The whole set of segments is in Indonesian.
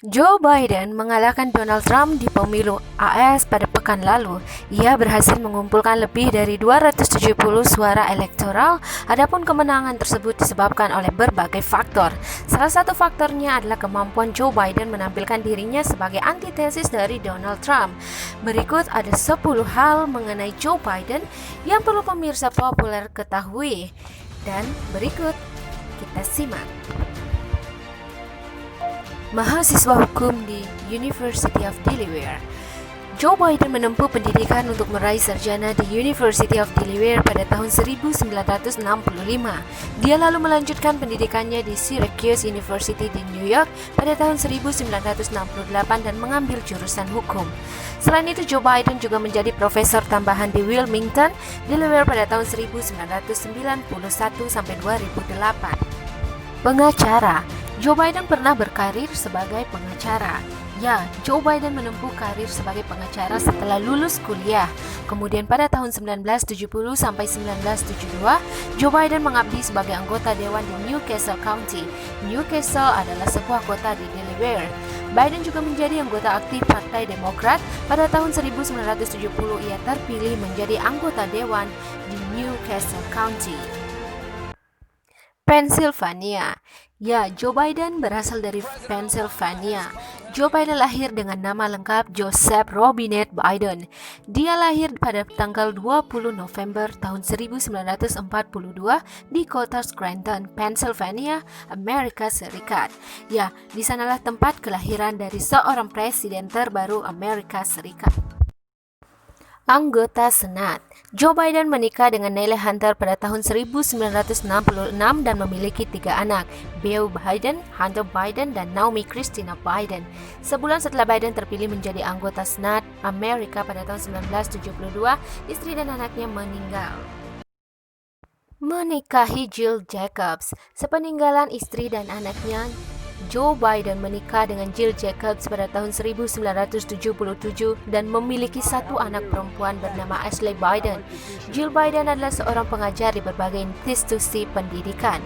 Joe Biden mengalahkan Donald Trump di pemilu AS pada pekan lalu. Ia berhasil mengumpulkan lebih dari 270 suara elektoral. Adapun kemenangan tersebut disebabkan oleh berbagai faktor. Salah satu faktornya adalah kemampuan Joe Biden menampilkan dirinya sebagai antitesis dari Donald Trump. Berikut ada 10 hal mengenai Joe Biden yang perlu pemirsa populer ketahui. Dan berikut kita simak. Mahasiswa hukum di University of Delaware. Joe Biden menempuh pendidikan untuk meraih sarjana di University of Delaware pada tahun 1965. Dia lalu melanjutkan pendidikannya di Syracuse University di New York pada tahun 1968 dan mengambil jurusan hukum. Selain itu, Joe Biden juga menjadi profesor tambahan di Wilmington, Delaware pada tahun 1991 sampai 2008. Pengacara. Joe Biden pernah berkarir sebagai pengacara. Ya, Joe Biden menempuh karir sebagai pengacara setelah lulus kuliah. Kemudian pada tahun 1970 sampai 1972, Joe Biden mengabdi sebagai anggota dewan di Newcastle County. Newcastle adalah sebuah kota di Delaware. Biden juga menjadi anggota aktif Partai Demokrat. Pada tahun 1970, ia terpilih menjadi anggota dewan di Newcastle County. Pennsylvania. Ya, Joe Biden berasal dari Pennsylvania. Joe Biden lahir dengan nama lengkap Joseph Robinette Biden. Dia lahir pada tanggal 20 November tahun 1942 di kota Scranton, Pennsylvania, Amerika Serikat. Ya, di sanalah tempat kelahiran dari seorang presiden terbaru Amerika Serikat. Anggota Senat. Joe Biden menikah dengan Nelle Hunter pada tahun 1966 dan memiliki 3 anak, Beau Biden, Hunter Biden, dan Naomi Christina Biden. Sebulan setelah Biden terpilih menjadi anggota Senat Amerika pada tahun 1972, istri dan anaknya meninggal. Menikahi Jill Jacobs. Sepeninggalan istri dan anaknya, Joe Biden menikah dengan Jill Jacobs pada tahun 1977 dan memiliki 1 anak perempuan bernama Ashley Biden. Jill Biden adalah seorang pengajar di berbagai institusi pendidikan.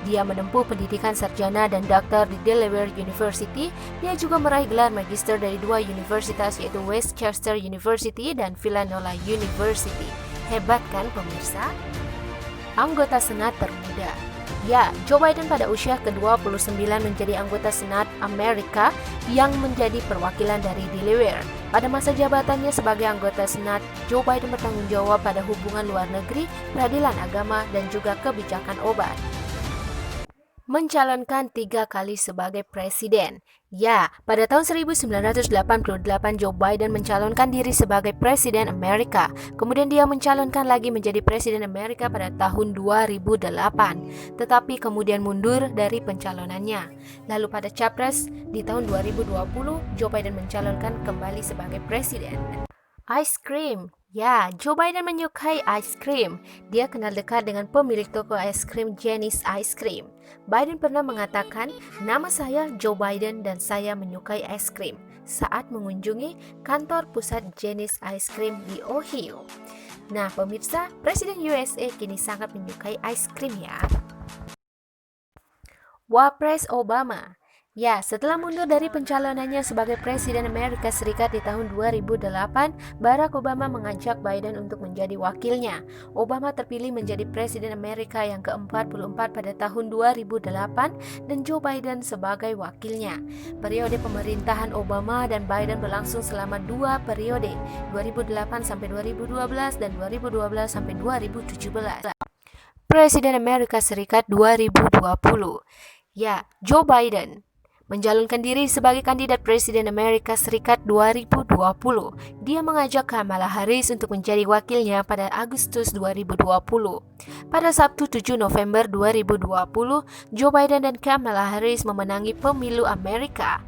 Dia menempuh pendidikan sarjana dan doktor di Delaware University. Dia juga meraih gelar magister dari 2 universitas, yaitu West Chester University dan Villanova University. Hebat kan pemirsa? Anggota Senat termuda. Ya, Joe Biden pada usia ke-29 menjadi anggota Senat Amerika yang menjadi perwakilan dari Delaware. Pada masa jabatannya sebagai anggota Senat, Joe Biden bertanggung jawab pada hubungan luar negeri, peradilan agama, dan juga kebijakan obat. Mencalonkan 3 kali sebagai presiden. Ya, pada tahun 1988 Joe Biden mencalonkan diri sebagai presiden Amerika. Kemudian dia mencalonkan lagi menjadi presiden Amerika pada tahun 2008, tetapi kemudian mundur dari pencalonannya. Lalu pada Capres di tahun 2020, Joe Biden mencalonkan kembali sebagai presiden. Ice cream. Ya, Joe Biden menyukai ice cream. Dia kenal dekat dengan pemilik toko ice cream Jeni's Ice Cream. Biden pernah mengatakan, "Nama saya Joe Biden dan saya menyukai ice cream," saat mengunjungi kantor pusat Jeni's Ice Cream di Ohio. Nah, pemirsa, Presiden USA kini sangat menyukai ice cream ya. Wapres Obama. Ya, setelah mundur dari pencalonannya sebagai Presiden Amerika Serikat di tahun 2008, Barack Obama mengajak Biden untuk menjadi wakilnya. Obama terpilih menjadi Presiden Amerika yang ke-44 pada tahun 2008 dan Joe Biden sebagai wakilnya. Periode pemerintahan Obama dan Biden berlangsung selama 2 periode, 2008 sampai 2012 dan 2012 sampai 2017. Presiden Amerika Serikat 2020. Ya, Joe Biden mencalonkan diri sebagai kandidat Presiden Amerika Serikat 2020. Dia mengajak Kamala Harris untuk menjadi wakilnya pada Agustus 2020. Pada Sabtu 7 November 2020, Joe Biden dan Kamala Harris memenangi pemilu Amerika.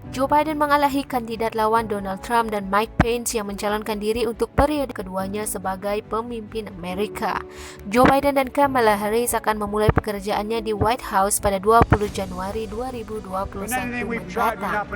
Joe Biden mengalahi kandidat lawan Donald Trump dan Mike Pence yang mencalonkan diri untuk periode keduanya sebagai pemimpin Amerika. Joe Biden dan Kamala Harris akan memulai pekerjaannya di White House pada 20 Januari 2021. mendatang.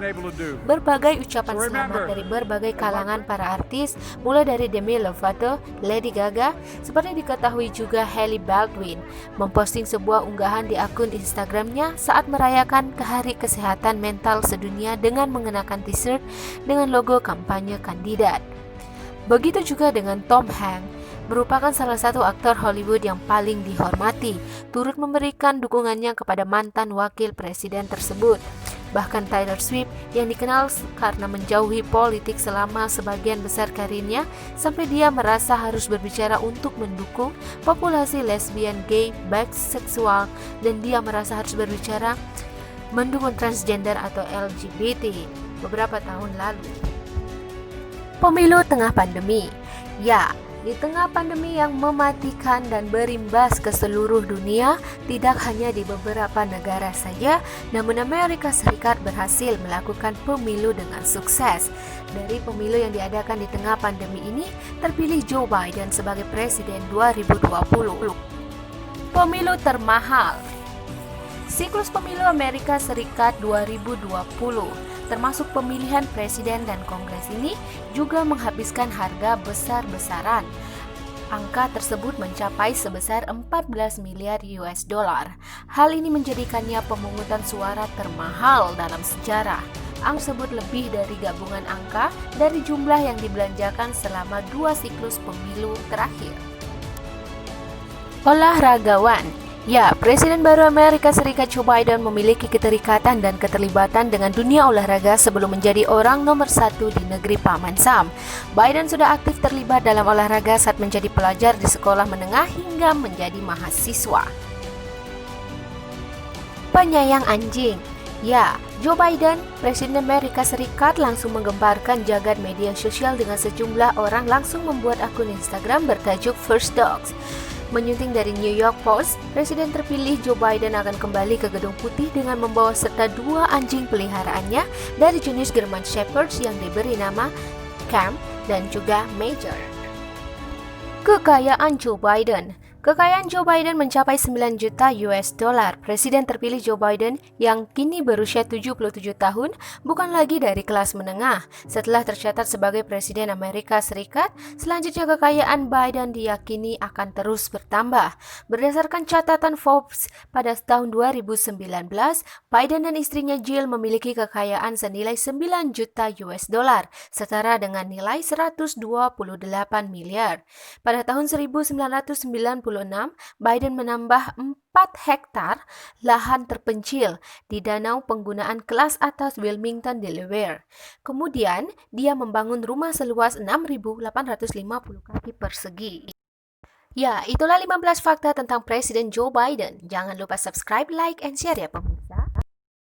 Berbagai ucapan selamat dari berbagai kalangan para artis, mulai dari Demi Lovato, Lady Gaga, seperti diketahui juga Hailey Baldwin, memposting sebuah unggahan di akun Instagramnya saat merayakan Hari Kesehatan Mental Sedunia dengan mengenakan t-shirt dengan logo kampanye kandidat. Begitu juga dengan Tom Hanks, merupakan salah satu aktor Hollywood yang paling dihormati, turut memberikan dukungannya kepada mantan wakil presiden tersebut. Bahkan Taylor Swift yang dikenal karena menjauhi politik selama sebagian besar karirnya, sampai dia merasa harus berbicara untuk mendukung populasi lesbian, gay, biseksual, dan dia merasa harus berbicara mendukung transgender atau LGBT beberapa tahun lalu. Pemilu tengah pandemi. Ya, di tengah pandemi yang mematikan dan berimbas ke seluruh dunia, tidak hanya di beberapa negara saja, namun Amerika Serikat berhasil melakukan pemilu dengan sukses. Dari pemilu yang diadakan di tengah pandemi ini, terpilih Joe Biden sebagai Presiden 2020. Pemilu termahal. Siklus pemilu Amerika Serikat 2020 termasuk pemilihan presiden dan kongres ini juga menghabiskan harga besar-besaran. Angka tersebut mencapai sebesar 14 miliar US dollar. Hal ini menjadikannya pemungutan suara termahal dalam sejarah. Angka tersebut lebih dari gabungan angka dari jumlah yang dibelanjakan selama 2 siklus pemilu terakhir. Olahragawan. Ya, Presiden baru Amerika Serikat Joe Biden memiliki keterikatan dan keterlibatan dengan dunia olahraga sebelum menjadi orang nomor 1 di negeri Paman Sam. Biden sudah aktif terlibat dalam olahraga saat menjadi pelajar di sekolah menengah hingga menjadi mahasiswa. Penyayang anjing. Ya, Joe Biden, Presiden Amerika Serikat langsung menggemparkan jagat media sosial dengan sejumlah orang langsung membuat akun Instagram bertajuk First Dogs. Menyunting dari New York Post, Presiden terpilih Joe Biden akan kembali ke Gedung Putih dengan membawa serta 2 anjing peliharaannya dari jenis German Shepherds yang diberi nama Camp dan juga Major. Kekayaan Joe Biden. Kekayaan Joe Biden mencapai 9 juta US dollar. Presiden terpilih Joe Biden yang kini berusia 77 tahun bukan lagi dari kelas menengah. Setelah tercatat sebagai Presiden Amerika Serikat, selanjutnya kekayaan Biden diyakini akan terus bertambah. Berdasarkan catatan Forbes, pada tahun 2019, Biden dan istrinya Jill memiliki kekayaan senilai 9 juta US dollar, setara dengan nilai 128 miliar. Pada tahun 1996, Biden menambah 4 hektar lahan terpencil di danau penggunaan kelas atas Wilmington, Delaware. Kemudian, dia membangun rumah seluas 6.850 kaki persegi. Ya, itulah 15 fakta tentang Presiden Joe Biden. Jangan lupa subscribe, like, and share ya pemirsa.